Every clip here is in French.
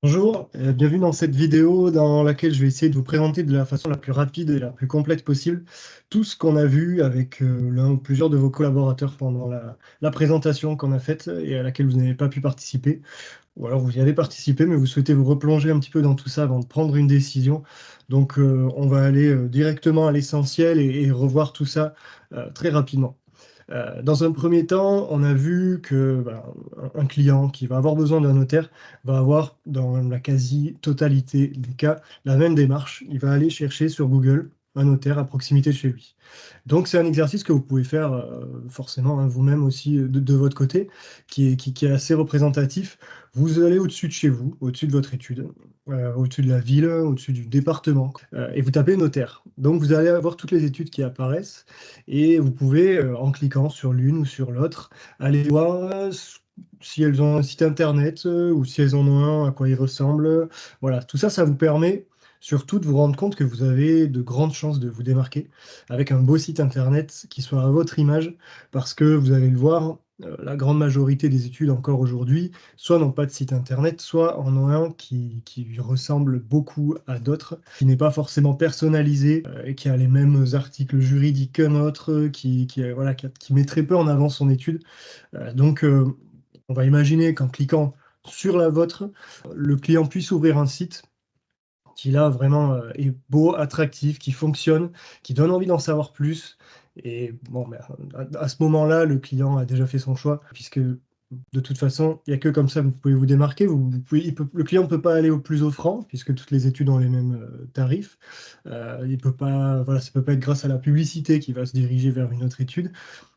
Bonjour, bienvenue dans cette vidéo dans laquelle je vais essayer de vous présenter de la façon la plus rapide et la plus complète possible tout ce qu'on a vu avec l'un ou plusieurs de vos collaborateurs pendant la présentation qu'on a faite et à laquelle vous n'avez pas pu participer. Ou alors vous y avez participé, mais vous souhaitez vous replonger un petit peu dans tout ça avant de prendre une décision. Donc on va aller directement à l'essentiel et revoir tout ça très rapidement. Dans un premier temps, on a vu que un client qui va avoir besoin d'un notaire va avoir, dans la quasi-totalité des cas, la même démarche. Il va aller chercher sur Google un notaire à proximité de chez lui. Donc c'est un exercice que vous pouvez faire forcément hein, vous-même aussi de votre côté, qui est assez représentatif. Vous allez au-dessus de chez vous, au-dessus de votre étude, au-dessus de la ville, au-dessus du département, et vous tapez notaire. Donc vous allez avoir toutes les études qui apparaissent, et vous pouvez, en cliquant sur l'une ou sur l'autre, aller voir si elles ont un site internet ou si elles en ont un, à quoi il ressemble. Voilà, tout ça, ça vous permet surtout de vous rendre compte que vous avez de grandes chances de vous démarquer avec un beau site internet qui soit à votre image, parce que vous allez le voir, la grande majorité des études encore aujourd'hui, soit n'ont pas de site internet, soit en ont un qui ressemble beaucoup à d'autres, qui n'est pas forcément personnalisé et qui a les mêmes articles juridiques qu'un autre, voilà, qui met très peu en avant son étude. Donc, on va imaginer qu'en cliquant sur la vôtre, le client puisse ouvrir un site qui là vraiment est beau, attractif, qui fonctionne, qui donne envie d'en savoir plus. Et bon, à ce moment-là, le client a déjà fait son choix, puisque de toute façon, il n'y a que comme ça que vous pouvez vous démarquer. Le client ne peut pas aller au plus offrant, puisque toutes les études ont les mêmes tarifs. Il peut pas, voilà, ça ne peut pas être grâce à la publicité qui va se diriger vers une autre étude.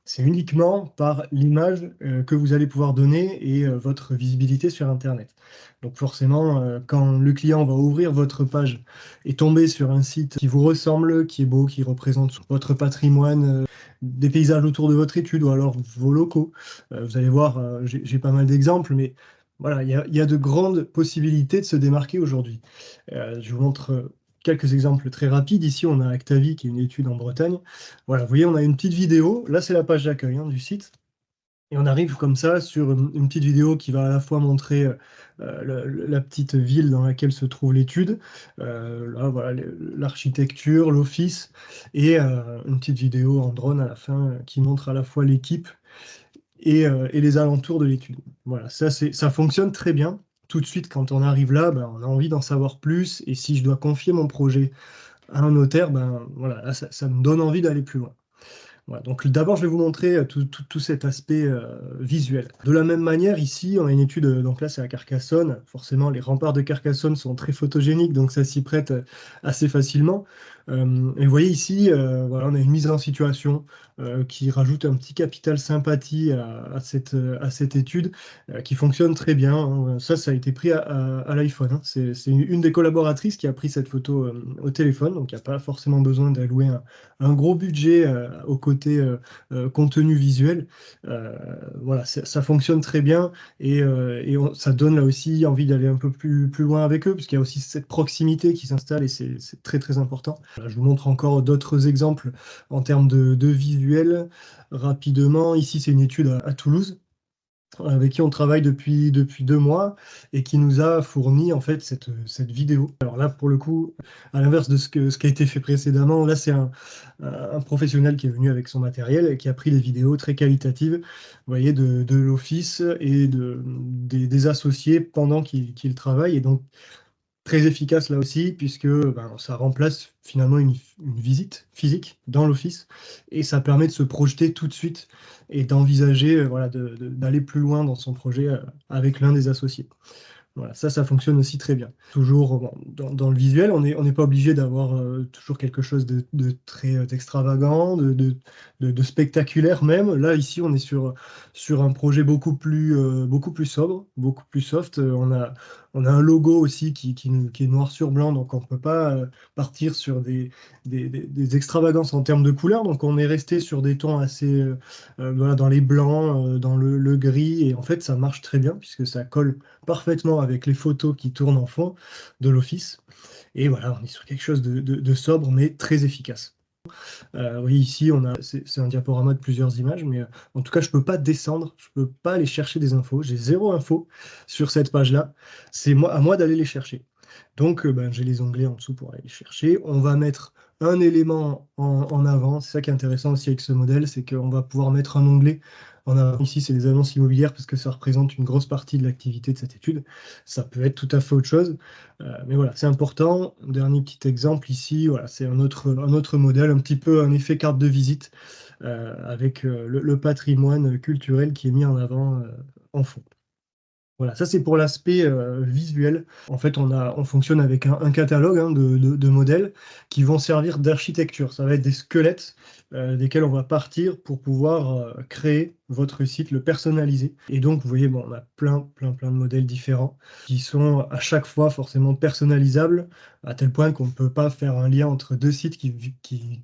C'est uniquement par l'image que vous allez pouvoir donner et votre visibilité sur Internet. Donc forcément, quand le client va ouvrir votre page et tomber sur un site qui vous ressemble, qui est beau, qui représente votre patrimoine, des paysages autour de votre étude ou alors vos locaux, vous allez voir, j'ai pas mal d'exemples, mais voilà, il y a de grandes possibilités de se démarquer aujourd'hui. Je vous montre quelques exemples très rapides. Ici, on a Actavi, qui est une étude en Bretagne. Voilà, vous voyez, on a une petite vidéo. Là, c'est la page d'accueil hein, du site. Et on arrive comme ça sur une petite vidéo qui va à la fois montrer la petite ville dans laquelle se trouve l'étude, là, voilà, l'architecture, l'office, et une petite vidéo en drone à la fin qui montre à la fois l'équipe et les alentours de l'étude. Voilà, ça fonctionne très bien. Tout de suite, quand on arrive là, ben, on a envie d'en savoir plus. Et si je dois confier mon projet à un notaire, ben, voilà, là, ça me donne envie d'aller plus loin. Voilà, donc d'abord, je vais vous montrer tout cet aspect visuel. De la même manière, ici, on a une étude, donc là, c'est à Carcassonne. Forcément, les remparts de Carcassonne sont très photogéniques, donc ça s'y prête assez facilement. Et vous voyez ici, voilà, on a une mise en situation qui rajoute un petit capital sympathie à cette étude qui fonctionne très bien, hein. Ça a été pris à l'iPhone, hein. C'est une des collaboratrices qui a pris cette photo au téléphone, donc il n'y a pas forcément besoin d'allouer un gros budget au côté contenu visuel. Voilà, ça fonctionne très bien et ça donne là aussi envie d'aller un peu plus loin avec eux, puisqu'il y a aussi cette proximité qui s'installe et c'est très très important. Voilà, je vous montre encore d'autres exemples en termes de visuel rapidement. Ici, c'est une étude à Toulouse avec qui on travaille depuis 2 mois et qui nous a fourni en fait cette vidéo. Alors là, pour le coup, à l'inverse de ce qui a été fait précédemment, là c'est un professionnel qui est venu avec son matériel et qui a pris des vidéos très qualitatives, vous voyez, de l'office et des associés pendant qu'ils travaillent. Et donc très efficace là aussi, puisque ben, ça remplace finalement une visite physique dans l'office et ça permet de se projeter tout de suite et d'envisager voilà, d'aller plus loin dans son projet avec l'un des associés. Voilà, ça fonctionne aussi très bien. Toujours bon, dans le visuel, on n'est pas obligé d'avoir toujours quelque chose de très extravagant, de spectaculaire même. Là, ici, on est sur un projet beaucoup plus sobre, beaucoup plus soft. On a un logo aussi qui est noir sur blanc, donc on ne peut pas partir sur des extravagances en termes de couleurs. Donc on est resté sur des tons assez voilà, dans les blancs, dans le gris, et en fait, ça marche très bien puisque ça colle parfaitement avec les photos qui tournent en fond de l'office. Et voilà, on est sur quelque chose de sobre mais très efficace. Oui, ici, c'est un diaporama de plusieurs images, mais en tout cas, je peux pas descendre, je peux pas aller chercher des infos. J'ai zéro info sur cette page-là. C'est à moi d'aller les chercher. Donc, ben, j'ai les onglets en dessous pour aller les chercher. On va mettre un élément en avant. C'est ça qui est intéressant aussi avec ce modèle, c'est qu'on va pouvoir mettre un onglet en avant. Ici, c'est les annonces immobilières parce que ça représente une grosse partie de l'activité de cette étude. Ça peut être tout à fait autre chose. Mais voilà, c'est important. Dernier petit exemple ici, voilà, c'est un autre modèle, un petit peu un effet carte de visite avec le patrimoine culturel qui est mis en avant en fond. Voilà, ça c'est pour l'aspect visuel. En fait, on fonctionne avec un catalogue hein, de modèles qui vont servir d'architecture. Ça va être des squelettes desquels on va partir pour pouvoir créer votre site, le personnaliser. Et donc, vous voyez, bon, on a plein de modèles différents qui sont à chaque fois forcément personnalisables, à tel point qu'on ne peut pas faire un lien entre deux sites qui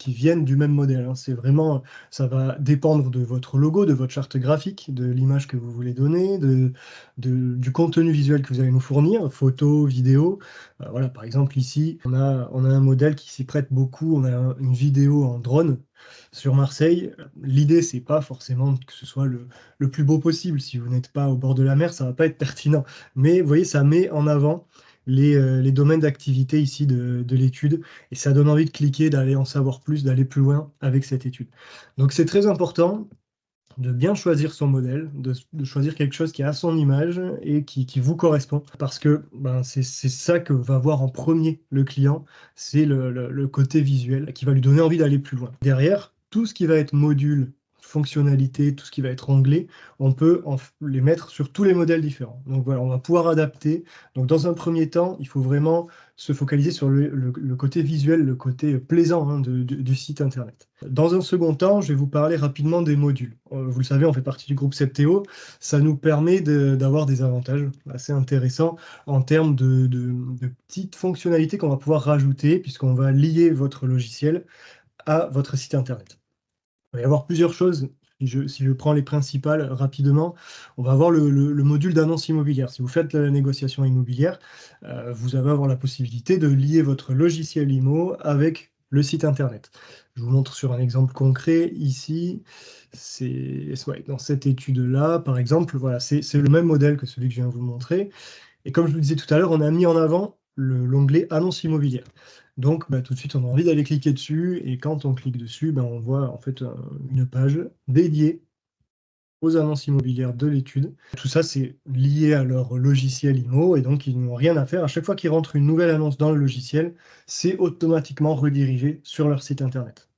viennent du même modèle. Hein. C'est vraiment, ça va dépendre de votre logo, de votre charte graphique, de l'image que vous voulez donner, du contenu visuel que vous allez nous fournir, photos, vidéos. Voilà, par exemple, ici, on a un modèle qui s'y prête beaucoup. On a une vidéo en drone sur Marseille. L'idée, c'est pas forcément que ce soit le plus beau possible. Si vous n'êtes pas au bord de la mer, ça va pas être pertinent. Mais vous voyez, ça met en avant les domaines d'activité ici de l'étude et ça donne envie de cliquer, d'aller en savoir plus, d'aller plus loin avec cette étude. Donc c'est très important de bien choisir son modèle, de choisir quelque chose qui a son image et qui vous correspond. Parce que ben, c'est ça que va voir en premier le client, c'est le côté visuel qui va lui donner envie d'aller plus loin. Derrière, tout ce qui va être module, fonctionnalité, tout ce qui va être onglet, on peut les mettre sur tous les modèles différents. Donc voilà, on va pouvoir adapter. Donc dans un premier temps, il faut vraiment se focaliser sur le côté visuel, le côté plaisant hein, du site internet. Dans un second temps, je vais vous parler rapidement des modules. Vous le savez, on fait partie du groupe Septéo. Ça nous permet d'avoir des avantages assez intéressants en termes de petites fonctionnalités qu'on va pouvoir rajouter puisqu'on va lier votre logiciel à votre site internet. Il va y avoir plusieurs choses. Si je prends les principales rapidement, on va avoir le module d'annonce immobilière. Si vous faites la négociation immobilière, vous allez avoir la possibilité de lier votre logiciel IMO avec le site internet. Je vous montre sur un exemple concret ici. Dans cette étude-là, par exemple, voilà, c'est le même modèle que celui que je viens de vous montrer. Et comme je vous le disais tout à l'heure, on a mis en avant l'onglet annonce immobilière. Donc, bah, tout de suite, on a envie d'aller cliquer dessus. Et quand on clique dessus, bah, on voit en fait une page dédiée aux annonces immobilières de l'étude. Tout ça, c'est lié à leur logiciel IMO. Et donc, ils n'ont rien à faire. À chaque fois qu'ils rentrent une nouvelle annonce dans le logiciel, c'est automatiquement redirigé sur leur site internet.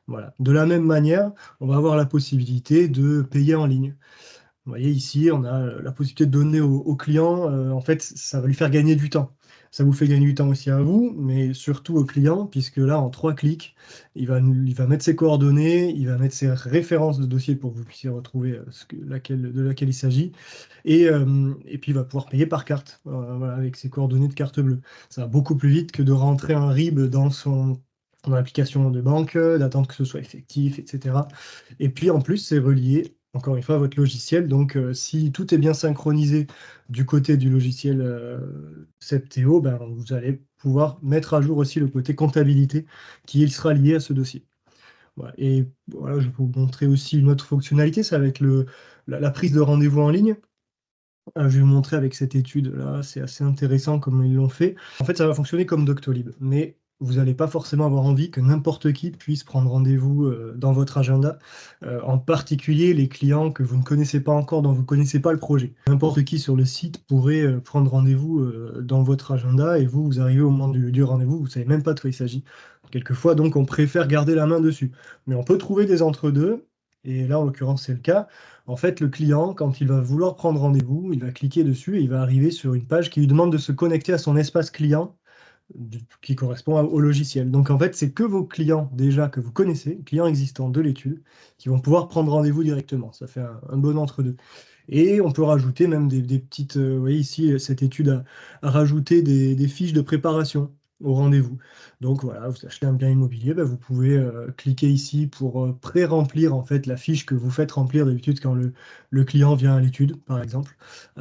Voilà. De la même manière, on va avoir la possibilité de payer en ligne. Vous voyez ici, on a la possibilité de donner au client, en fait, ça va lui faire gagner du temps. Ça vous fait gagner du temps aussi à vous, mais surtout au client, puisque là, en 3 clics, il va mettre ses coordonnées, il va mettre ses références de dossier pour que vous puissiez retrouver de laquelle il s'agit, et puis il va pouvoir payer par carte, voilà, avec ses coordonnées de carte bleue. Ça va beaucoup plus vite que de rentrer un RIB dans l'application de banque, d'attendre que ce soit effectif, etc. Et puis en plus, c'est relié encore une fois, votre logiciel. Donc, si tout est bien synchronisé du côté du logiciel Septéo, ben, vous allez pouvoir mettre à jour aussi le côté comptabilité qui il sera lié à ce dossier. Voilà. Et voilà, je vais vous montrer aussi une autre fonctionnalité, c'est avec la prise de rendez-vous en ligne. Je vais vous montrer avec cette étude-là, c'est assez intéressant comme ils l'ont fait. En fait, ça va fonctionner comme Doctolib, mais vous n'allez pas forcément avoir envie que n'importe qui puisse prendre rendez-vous dans votre agenda, en particulier les clients que vous ne connaissez pas encore, dont vous ne connaissez pas le projet. N'importe qui sur le site pourrait prendre rendez-vous dans votre agenda et vous arrivez au moment du rendez-vous, vous ne savez même pas de quoi il s'agit. Quelquefois, donc, on préfère garder la main dessus. Mais on peut trouver des entre-deux, et là, en l'occurrence, c'est le cas. En fait, le client, quand il va vouloir prendre rendez-vous, il va cliquer dessus et il va arriver sur une page qui lui demande de se connecter à son espace client qui correspond au logiciel. Donc en fait, c'est que vos clients déjà que vous connaissez, clients existants de l'étude, qui vont pouvoir prendre rendez-vous directement. Ça fait un bon entre-deux. Et on peut rajouter même des petites... vous voyez ici, cette étude a rajouté des fiches de préparation. au rendez-vous. Donc voilà, vous achetez un bien immobilier, vous pouvez cliquer ici pour pré-remplir en fait la fiche que vous faites remplir d'habitude quand le client vient à l'étude, par exemple.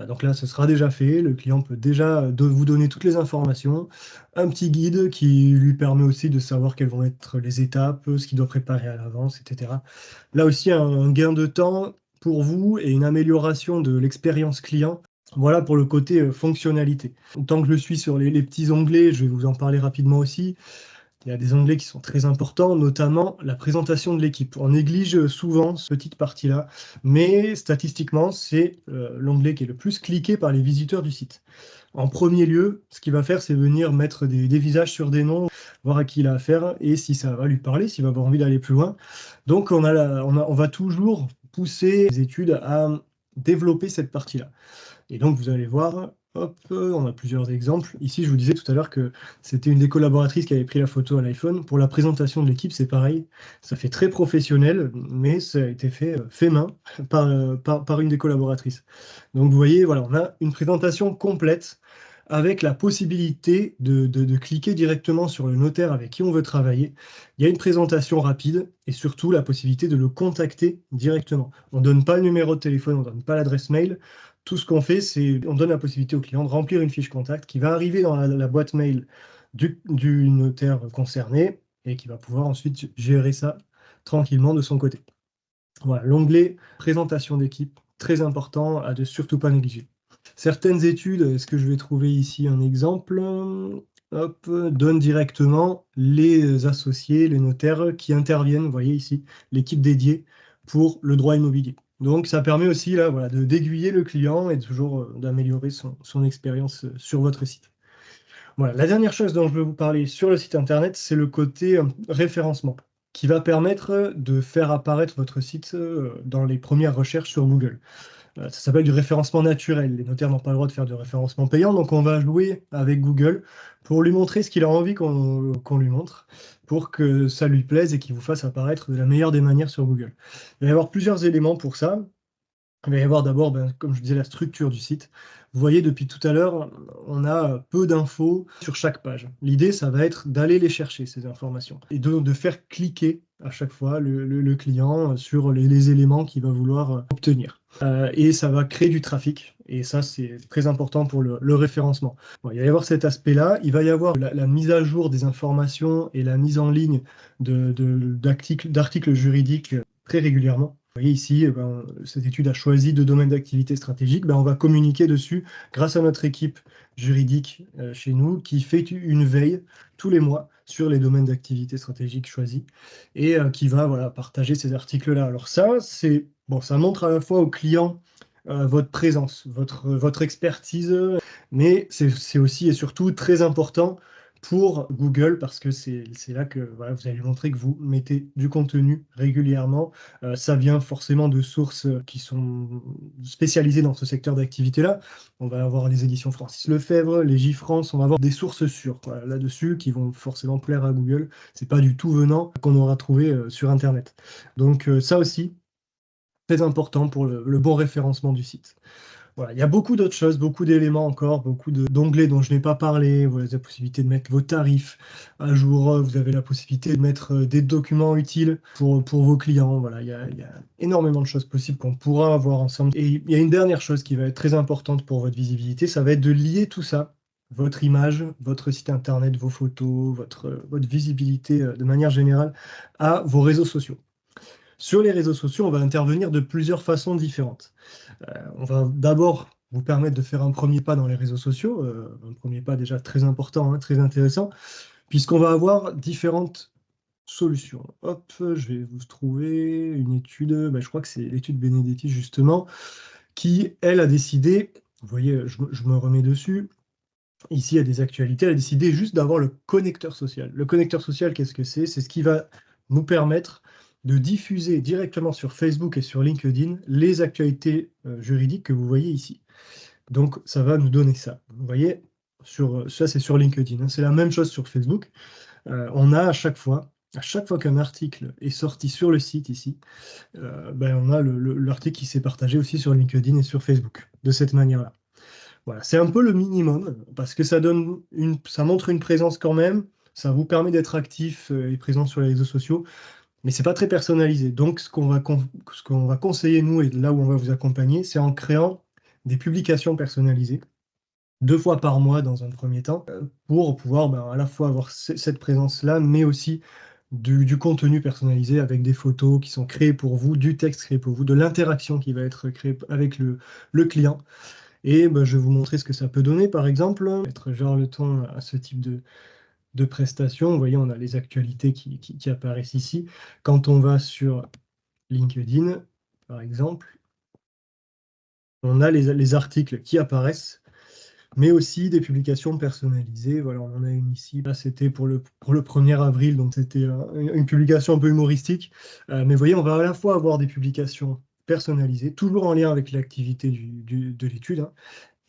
Donc là, ce sera déjà fait. Le client peut déjà vous donner toutes les informations, un petit guide qui lui permet aussi de savoir quelles vont être les étapes, ce qu'il doit préparer à l'avance, etc. Là aussi, un gain de temps pour vous et une amélioration de l'expérience client. Voilà pour le côté fonctionnalité. Tant que je suis sur les petits onglets, je vais vous en parler rapidement aussi. Il y a des onglets qui sont très importants, notamment la présentation de l'équipe. On néglige souvent cette petite partie-là, mais statistiquement, c'est l'onglet qui est le plus cliqué par les visiteurs du site. En premier lieu, ce qu'il va faire, c'est venir mettre des visages sur des noms, voir à qui il a affaire et si ça va lui parler, s'il va avoir envie d'aller plus loin. Donc, on va toujours pousser les études à développer cette partie-là. Et donc, vous allez voir, hop, on a plusieurs exemples. Ici, je vous disais tout à l'heure que c'était une des collaboratrices qui avait pris la photo à l'iPhone. Pour la présentation de l'équipe, c'est pareil. Ça fait très professionnel, mais ça a été fait main par une des collaboratrices. Donc, vous voyez, voilà, on a une présentation complète avec la possibilité de cliquer directement sur le notaire avec qui on veut travailler. Il y a une présentation rapide et surtout la possibilité de le contacter directement. On ne donne pas le numéro de téléphone, on ne donne pas l'adresse mail. Tout ce qu'on fait, c'est on donne la possibilité au client de remplir une fiche contact qui va arriver dans la boîte mail du notaire concerné et qui va pouvoir ensuite gérer ça tranquillement de son côté. Voilà, l'onglet présentation d'équipe, très important à ne surtout pas négliger. Certaines études, est-ce que je vais trouver ici un exemple? Hop, donnent directement les associés, les notaires qui interviennent, vous voyez ici, l'équipe dédiée pour le droit immobilier. Donc ça permet aussi là, voilà, d'aiguiller le client et toujours d'améliorer son expérience sur votre site. Voilà, la dernière chose dont je veux vous parler sur le site internet, c'est le côté référencement, qui va permettre de faire apparaître votre site dans les premières recherches sur Google. Ça s'appelle du référencement naturel. Les notaires n'ont pas le droit de faire de référencement payant, donc on va jouer avec Google pour lui montrer ce qu'il a envie qu'on lui montre, pour que ça lui plaise et qu'il vous fasse apparaître de la meilleure des manières sur Google. Il va y avoir plusieurs éléments pour ça. Il va y avoir d'abord, comme je disais, la structure du site. Vous voyez, depuis tout à l'heure, on a peu d'infos sur chaque page. L'idée, ça va être d'aller les chercher, ces informations, et de faire cliquer à chaque fois le client sur les éléments qu'il va vouloir obtenir. Et ça va créer du trafic, et ça, c'est très important pour le référencement. Bon, il va y avoir cet aspect-là. Il va y avoir la mise à jour des informations et la mise en ligne d'articles juridiques très régulièrement. Vous voyez ici, cette étude a choisi 2 domaines d'activité stratégiques. On va communiquer dessus grâce à notre équipe juridique chez nous qui fait une veille tous les mois sur les domaines d'activité stratégiques choisis et qui va voilà, partager ces articles-là. Alors ça, ça montre à la fois aux clients votre présence, votre expertise, mais c'est aussi et surtout très important pour Google parce que c'est là que voilà, vous allez montrer que vous mettez du contenu régulièrement. Ça vient forcément de sources qui sont spécialisées dans ce secteur d'activité-là. On va avoir les éditions Francis Lefebvre, les J-France, on va avoir des sources sûres là-dessus qui vont forcément plaire à Google. C'est pas du tout venant qu'on aura trouvé sur Internet. Donc ça aussi, très important pour le bon référencement du site. Voilà, il y a beaucoup d'autres choses, beaucoup d'éléments encore, beaucoup d'onglets dont je n'ai pas parlé. Vous avez la possibilité de mettre vos tarifs à jour, vous avez la possibilité de mettre des documents utiles pour vos clients. Voilà, il y a énormément de choses possibles qu'on pourra avoir ensemble. Et il y a une dernière chose qui va être très importante pour votre visibilité, ça va être de lier tout ça, votre image, votre site internet, vos photos, votre visibilité de manière générale, à vos réseaux sociaux. Sur les réseaux sociaux, on va intervenir de plusieurs façons différentes. On va d'abord vous permettre de faire un premier pas dans les réseaux sociaux, un premier pas déjà très important, hein, très intéressant, puisqu'on va avoir différentes solutions. Hop, je vais vous trouver une étude, je crois que c'est l'étude Benedetti justement, qui, elle, a décidé, vous voyez, je me remets dessus, ici, il y a des actualités, elle a décidé juste d'avoir le connecteur social. Le connecteur social, qu'est-ce que c'est? C'est ce qui va nous permettre de diffuser directement sur Facebook et sur LinkedIn les actualités juridiques que vous voyez ici. Donc, ça va nous donner ça. Vous voyez, ça c'est sur LinkedIn, hein. C'est la même chose sur Facebook. On a à chaque fois qu'un article est sorti sur le site ici, on a l'article qui s'est partagé aussi sur LinkedIn et sur Facebook, de cette manière-là. Voilà, c'est un peu le minimum, parce que ça montre une présence quand même, ça vous permet d'être actif et présent sur les réseaux sociaux, mais c'est pas très personnalisé. Donc, ce qu'on va conseiller, nous, et là où on va vous accompagner, c'est en créant des publications personnalisées, 2 fois par mois dans un premier temps, pour pouvoir à la fois avoir cette présence-là, mais aussi du contenu personnalisé avec des photos qui sont créées pour vous, du texte créé pour vous, de l'interaction qui va être créée avec le client. Et je vais vous montrer ce que ça peut donner, par exemple, mettre genre le ton à ce type de prestations. Vous voyez, on a les actualités qui apparaissent ici. Quand on va sur LinkedIn, par exemple, on a les articles qui apparaissent, mais aussi des publications personnalisées. Voilà, on en a une ici. Là, c'était pour le 1er avril, donc c'était une publication un peu humoristique. Mais vous voyez, on va à la fois avoir des publications personnalisées, toujours en lien avec l'activité de l'étude, hein,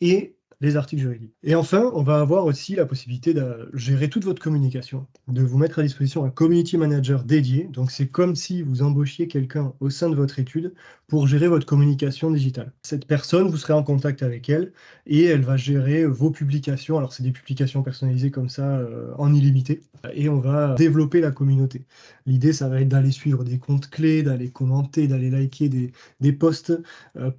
et les articles juridiques. Et enfin, on va avoir aussi la possibilité de gérer toute votre communication, de vous mettre à disposition un community manager dédié. Donc, c'est comme si vous embauchiez quelqu'un au sein de votre étude pour gérer votre communication digitale. Cette personne, vous serez en contact avec elle et elle va gérer vos publications. Alors, c'est des publications personnalisées comme ça, en illimité. Et on va développer la communauté. L'idée, ça va être d'aller suivre des comptes clés, d'aller commenter, d'aller liker des posts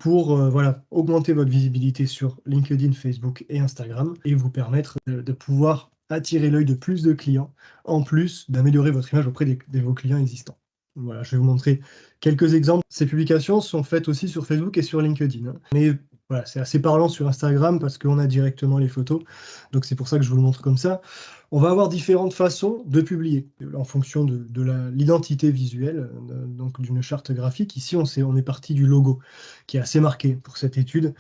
pour voilà, augmenter votre visibilité sur LinkedIn, Facebook et Instagram et vous permettre de pouvoir attirer l'œil de plus de clients, en plus d'améliorer votre image auprès de vos clients existants. Voilà, je vais vous montrer quelques exemples. Ces publications sont faites aussi sur Facebook et sur LinkedIn, hein. Mais voilà, c'est assez parlant sur Instagram parce qu'on a directement les photos. Donc c'est pour ça que je vous le montre comme ça. On va avoir différentes façons de publier en fonction de l'identité visuelle, donc d'une charte graphique. Ici, on est parti du logo qui est assez marqué pour cette étude.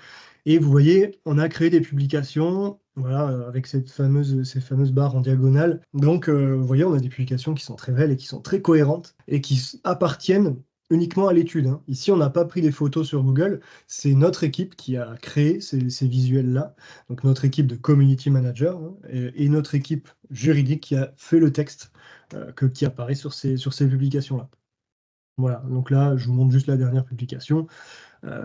Et vous voyez, on a créé des publications, voilà, avec ces fameuses barres en diagonale. Donc, vous voyez, on a des publications qui sont très belles et qui sont très cohérentes et qui appartiennent uniquement à l'étude, hein. Ici, on n'a pas pris des photos sur Google, c'est notre équipe qui a créé ces visuels-là, donc notre équipe de community manager, hein, et notre équipe juridique qui a fait le texte qui apparaît sur ces publications-là. Voilà, donc là, je vous montre juste la dernière publication.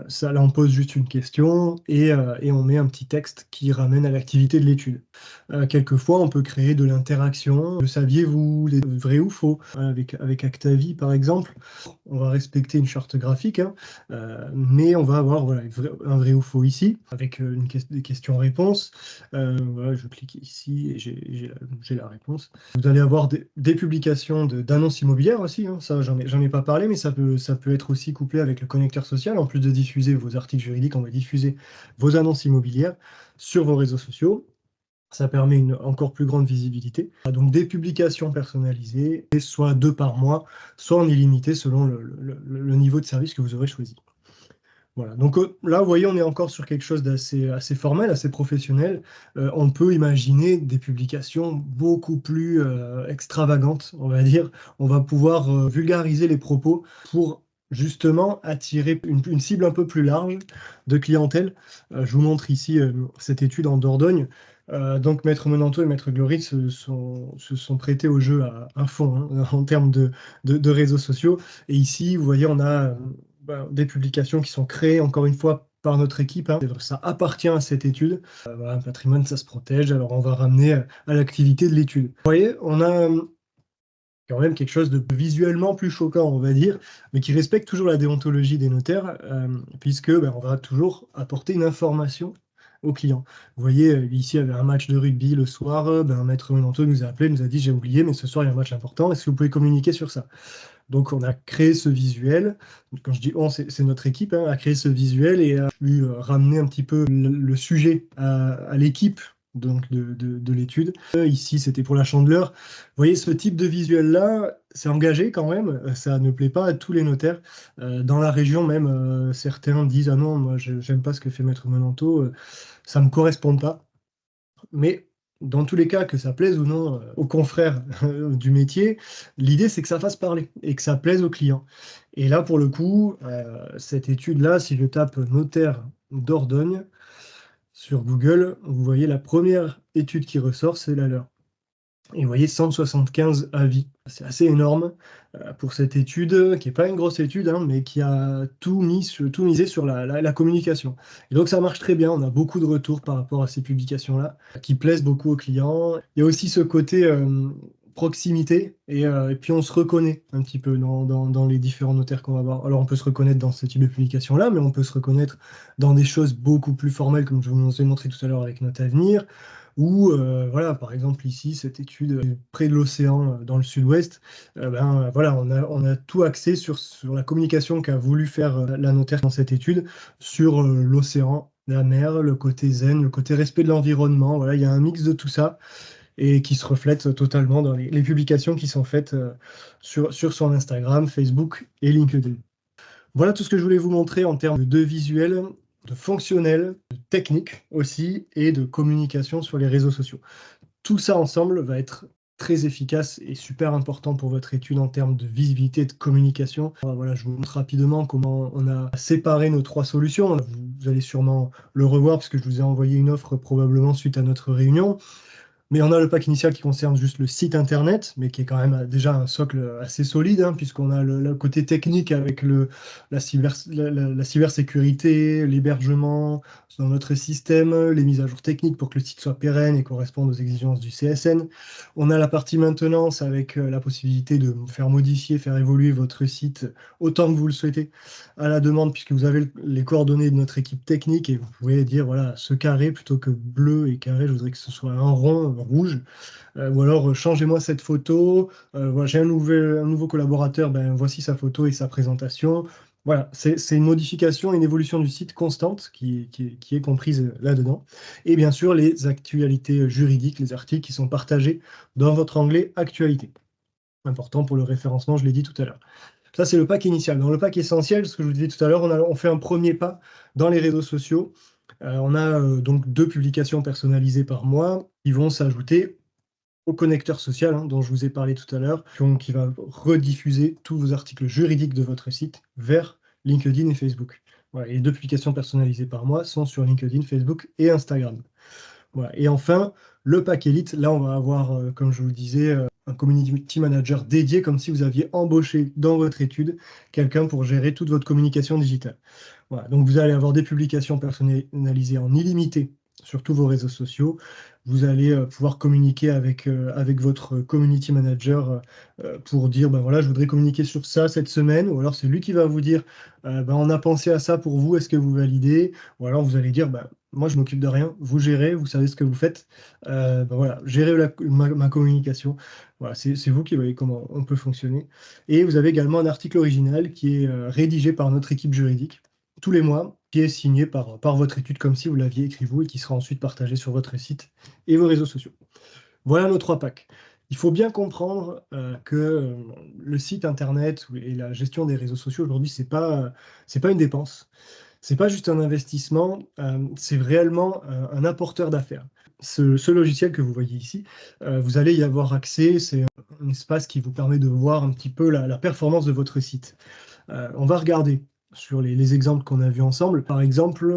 Ça, là, on pose juste une question et on met un petit texte qui ramène à l'activité de l'étude. Quelquefois, on peut créer de l'interaction. Le saviez-vous, vrai ou faux? Avec Actavi, par exemple, on va respecter une charte graphique, hein, mais on va avoir voilà, un vrai ou faux ici, avec des questions-réponses. Voilà, je clique ici et j'ai la réponse. Vous allez avoir des publications d'annonces immobilières aussi, hein. Ça, j'en ai pas parlé, mais ça peut être aussi couplé avec le connecteur social. En plus de diffuser vos articles juridiques, on va diffuser vos annonces immobilières sur vos réseaux sociaux. Ça permet une encore plus grande visibilité. Donc des publications personnalisées, soit 2 par mois, soit en illimité selon le niveau de service que vous aurez choisi. Voilà. Donc là, vous voyez, on est encore sur quelque chose assez formel, assez professionnel. On peut imaginer des publications beaucoup plus extravagantes, on va dire. On va pouvoir vulgariser les propos pour justement attirer une cible un peu plus large de clientèle. Je vous montre ici cette étude en Dordogne. Donc Maître Menanto et Maître Glory se sont prêtés au jeu à fond, hein, en termes de réseaux sociaux. Et ici, vous voyez, on a des publications qui sont créées, encore une fois, par notre équipe, hein. Ça appartient à cette étude. Voilà, un patrimoine, ça se protège, alors on va ramener à l'activité de l'étude. Vous voyez, on a quand même quelque chose de visuellement plus choquant, on va dire, mais qui respecte toujours la déontologie des notaires, puisque on va toujours apporter une information au client. Vous voyez, ici, il y avait un match de rugby le soir, Maître Menanto nous a appelé, nous a dit: j'ai oublié, mais ce soir, il y a un match important, est-ce que vous pouvez communiquer sur ça? Donc, on a créé ce visuel. Quand je dis on, c'est notre équipe, hein, a créé ce visuel et a pu ramener un petit peu le sujet à l'équipe donc de l'étude. Ici, c'était pour la Chandeleur. Vous voyez, ce type de visuel-là, c'est engagé quand même. Ça ne plaît pas à tous les notaires. Dans la région même, certains disent: ah non, moi, j'aime pas ce que fait Maître Menanto, ça me correspond pas. Mais dans tous les cas, que ça plaise ou non aux confrères du métier, l'idée c'est que ça fasse parler et que ça plaise aux clients. Et là, pour le coup, cette étude-là, si je tape notaire Dordogne sur Google, vous voyez la première étude qui ressort, c'est la leur. Et vous voyez, 175 avis. C'est assez énorme pour cette étude, qui n'est pas une grosse étude, hein, mais qui a tout misé sur la communication. Et donc ça marche très bien, on a beaucoup de retours par rapport à ces publications-là, qui plaisent beaucoup aux clients. Il y a aussi ce côté proximité, et puis on se reconnaît un petit peu dans les différents notaires qu'on va voir. Alors on peut se reconnaître dans ce type de publication-là, mais on peut se reconnaître dans des choses beaucoup plus formelles, comme je vous ai montré tout à l'heure avec Note Avenir. Ou voilà, par exemple ici, cette étude près de l'océan dans le sud-ouest, voilà, on a tout axé sur la communication qu'a voulu faire la notaire dans cette étude, sur l'océan, la mer, le côté zen, le côté respect de l'environnement. Voilà, il y a un mix de tout ça et qui se reflète totalement dans les publications qui sont faites sur son Instagram, Facebook et LinkedIn. Voilà tout ce que je voulais vous montrer en termes de visuel, de fonctionnel, de technique aussi, et de communication sur les réseaux sociaux. Tout ça ensemble va être très efficace et super important pour votre étude en termes de visibilité et de communication. Voilà, je vous montre rapidement comment on a séparé nos 3 solutions. Vous allez sûrement le revoir parce que je vous ai envoyé une offre probablement suite à notre réunion. Mais on a le pack initial qui concerne juste le site internet, mais qui est quand même déjà un socle assez solide, hein, puisqu'on a le côté technique avec la cybersécurité, l'hébergement dans notre système, les mises à jour techniques pour que le site soit pérenne et corresponde aux exigences du CSN. On a la partie maintenance avec la possibilité de faire modifier, faire évoluer votre site autant que vous le souhaitez à la demande, puisque vous avez les coordonnées de notre équipe technique et vous pouvez dire, voilà, ce carré plutôt que bleu et carré, je voudrais que ce soit un rond rouge. Ou alors, changez-moi cette photo. Voilà, j'ai un nouveau collaborateur, ben, voici sa photo et sa présentation. Voilà, c'est une modification, une évolution du site constante qui est comprise là-dedans. Et bien sûr, les actualités juridiques, les articles qui sont partagés dans votre onglet Actualité. Important pour le référencement, je l'ai dit tout à l'heure. Ça, c'est le pack initial. Dans le pack essentiel, ce que je vous disais tout à l'heure, on fait un premier pas dans les réseaux sociaux. On a donc 2 publications personnalisées par mois qui vont s'ajouter au connecteur social, hein, dont je vous ai parlé tout à l'heure, qui va rediffuser tous vos articles juridiques de votre site vers LinkedIn et Facebook. Voilà, et les 2 publications personnalisées par mois sont sur LinkedIn, Facebook et Instagram. Voilà. Et enfin, le pack Elite, là, on va avoir, comme je vous le disais, un community manager dédié, comme si vous aviez embauché dans votre étude quelqu'un pour gérer toute votre communication digitale. Voilà. Donc, vous allez avoir des publications personnalisées en illimité sur tous vos réseaux sociaux. Vous allez pouvoir communiquer avec votre community manager pour dire, ben voilà, je voudrais communiquer sur ça cette semaine, ou alors c'est lui qui va vous dire, ben, on a pensé à ça pour vous, est-ce que vous validez? Ou alors vous allez dire, ben, moi je m'occupe de rien, vous gérez, vous savez ce que vous faites, ben voilà, gérez ma communication. Voilà, c'est vous qui voyez comment on peut fonctionner. Et vous avez également un article original qui est rédigé par notre équipe juridique tous les mois, qui est signé par votre étude comme si vous l'aviez écrit vous et qui sera ensuite partagé sur votre site et vos réseaux sociaux. Voilà nos 3 packs. Il faut bien comprendre que le site internet et la gestion des réseaux sociaux aujourd'hui, c'est pas une dépense. C'est pas juste un investissement, c'est réellement un apporteur d'affaires. Ce logiciel que vous voyez ici, vous allez y avoir accès. C'est un espace qui vous permet de voir un petit peu la performance de votre site. On va regarder sur les exemples qu'on a vus ensemble. Par exemple,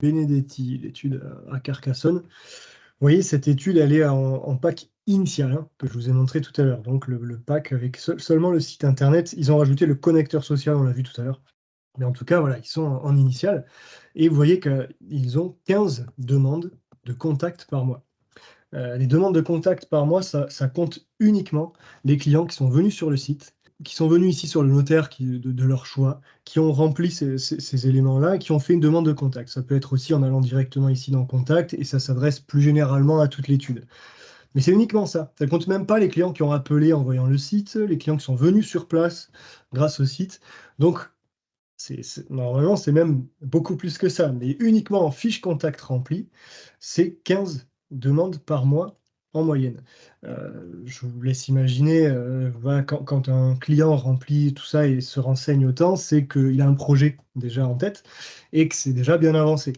Benedetti, l'étude à Carcassonne. Vous voyez, cette étude, elle est en pack initial, hein, que je vous ai montré tout à l'heure. Donc, le pack avec seulement le site internet. Ils ont rajouté le connecteur social, on l'a vu tout à l'heure. Mais en tout cas, voilà, ils sont en initial. Et vous voyez qu'ils ont 15 demandes de contact par mois. Les demandes de contact par mois, ça compte uniquement les clients qui sont venus sur le site, qui sont venus ici sur le notaire de leur choix, qui ont rempli ces éléments-là, et qui ont fait une demande de contact. Ça peut être aussi en allant directement ici dans Contact, et ça s'adresse plus généralement à toute l'étude. Mais c'est uniquement ça. Ça ne compte même pas les clients qui ont appelé en voyant le site, les clients qui sont venus sur place grâce au site. Donc, normalement, c'est même beaucoup plus que ça. Mais uniquement en fiche contact remplie, c'est 15 demandes par mois en moyenne. Je vous laisse imaginer, voilà, quand un client remplit tout ça et se renseigne autant, c'est qu'il a un projet déjà en tête et que c'est déjà bien avancé.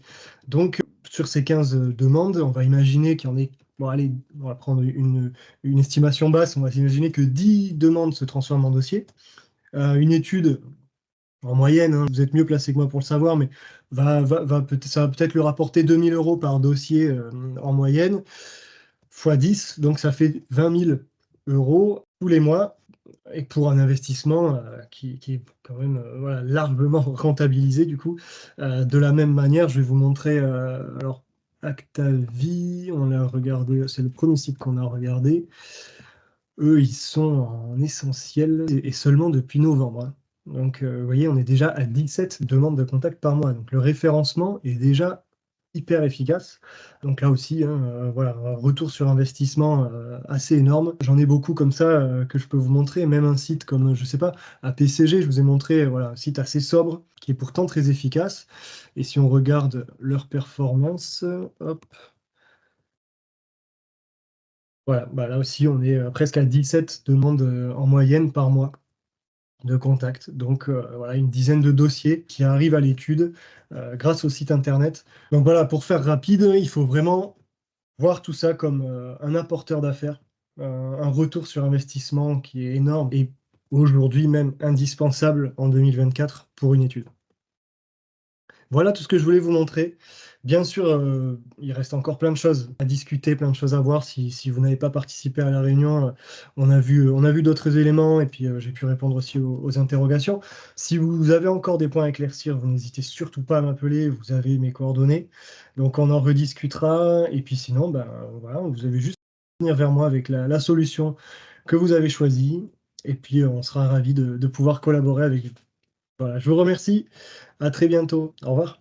Donc, sur ces 15 demandes, on va imaginer qu'il y en ait, bon, allez, on va prendre une estimation basse, on va imaginer que 10 demandes se transforment en dossier. Une étude en moyenne, hein, vous êtes mieux placé que moi pour le savoir, mais ça va peut-être lui rapporter 2 000 € par dossier en moyenne. fois 10, donc ça fait 20 000 euros tous les mois et pour un investissement qui est quand même voilà, largement rentabilisé du coup. De la même manière, je vais vous montrer alors Actavi, on l'a regardé, c'est le premier site qu'on a regardé. Eux, ils sont en essentiel et seulement depuis novembre, hein. Donc, vous voyez, on est déjà à 17 demandes de contact par mois. Donc, le référencement est déjà hyper efficace. Donc là aussi, hein, voilà, un retour sur investissement assez énorme. J'en ai beaucoup comme ça que je peux vous montrer. Même un site comme, je sais pas, APCG, je vous ai montré, voilà, un site assez sobre qui est pourtant très efficace. Et si on regarde leur performance, hop, voilà, bah là aussi, on est presque à 17 demandes en moyenne par mois de contact. Donc voilà, une dizaine de dossiers qui arrivent à l'étude grâce au site internet. Donc voilà, pour faire rapide, il faut vraiment voir tout ça comme un apporteur d'affaires, un retour sur investissement qui est énorme et aujourd'hui même indispensable en 2024 pour une étude. Voilà tout ce que je voulais vous montrer. Bien sûr, il reste encore plein de choses à discuter, plein de choses à voir. Si vous n'avez pas participé à la réunion, on a vu d'autres éléments et puis j'ai pu répondre aussi aux interrogations. Si vous avez encore des points à éclaircir, vous n'hésitez surtout pas à m'appeler, vous avez mes coordonnées. Donc on en rediscutera. Et puis sinon, ben, voilà, vous avez juste à venir vers moi avec la solution que vous avez choisie. Et puis on sera ravis de pouvoir collaborer avec vous. Voilà, je vous remercie. À très bientôt. Au revoir.